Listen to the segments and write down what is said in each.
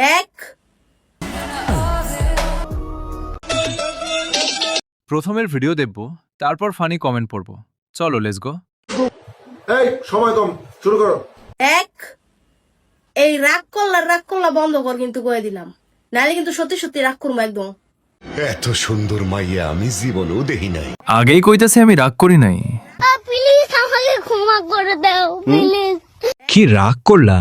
এক। প্রথমের ভিডিও দেখব, তারপর ফানি কমেন্ট পড়ব। চলো লেটস গো। এই সময় কম, শুরু করো। এক। এই রাগ করলা বন্ধ কর, কিন্তু কয়ে দিলাম, নাহলে কিন্তু সত্যি সত্যি রাগ করবো একদম। এত সুন্দর মাইয়া আমি জীবনেও দেখি নাই। আগেই কইতাছে আমি রাগ করি নাই। প্লিজ আমাকে ক্ষমা করে দাও প্লিজ। কি রাগ করলা?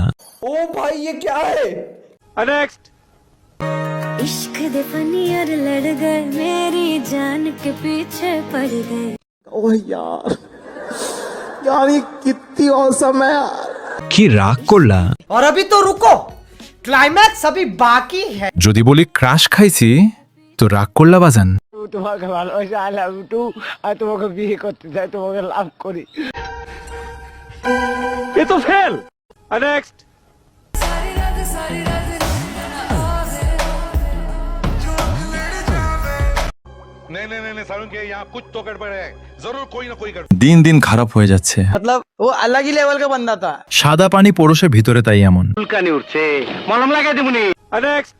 इश्क दे फनियर लड़ गए मेरी जान के पीछे पड़ गए। ओह यार ये कितनी औसम है यार। কি রাগ করলা? और अभी तो रुको, क्लाइमैक्स अभी बाकी है। যদি বলি ক্রাশ খাইছি তো রাগ করলা বাজান। তোমাকে ভালোবাসি, আই লাভ ইউ টু। আর তোমাকে বিয়ে করতে চাই, তোমাকে লাভ করি। এ তো ফেল। নেক্সট। नहीं सारुण के यहाँ कुछ तो गड़बड़ है, जरूर कोई ना कोई गड़बड़। দিন দিন খারাপ হয়ে যাচ্ছে। मतलब वो अलग ही लेवल का बंदा था। সাদা পানি পড়োশে ভিতরে তাই এমন। চুলকানি উঠছে, মলম লাগাই দিবনি। নেক্সট।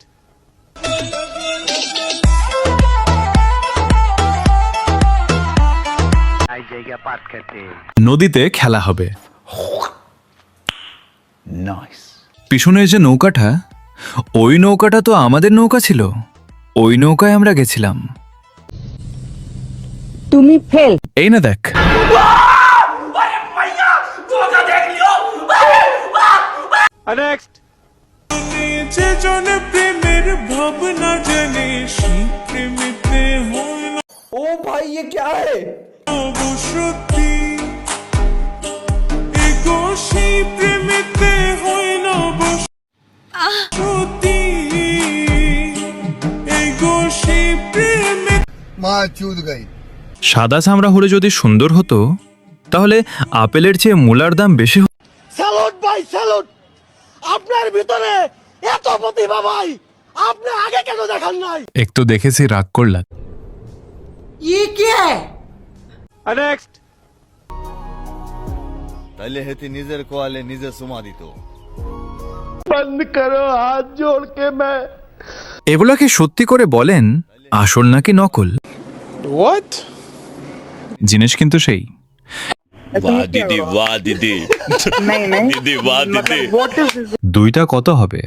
আই জায়গা পাট খেতে। নদীতে খেলা হবে। নাইস। পিছনে যে নৌকাটা, ওই নৌকাটা তো আমাদের নৌকা ছিল। ওই নৌকায় আমরা গেছিলাম। তুমি ফেল। এই না দেখ। নেক্সট। ओ भाई ये क्या है? माँ चूद गई। সাদা চামড়া হলে যদি সুন্দর হতো, তাহলে আপেলের চেয়ে মূলার দাম বেশি হতো। স্যালুট ভাই স্যালুট, আপনার ভিতরে এত প্রতিভা ভাই, আপনি আগে কেন দেখান নাই? একটু দেখেছি রাগ করলা। ये क्या है? নেক্সট। তাইলে হেতি নিজের কোয়ালে নিজে সুমা দিত। बंद करो हाथ जोड़ के मैं। এগুলাকে সত্যি করে বলেন, আসল নাকি নকল? What? জিনিস কিন্তু সেই। वाह दीदी वाह दीदी। नहीं नहीं दीदी वाह दीदी। What is this? দুইটা কত হবে?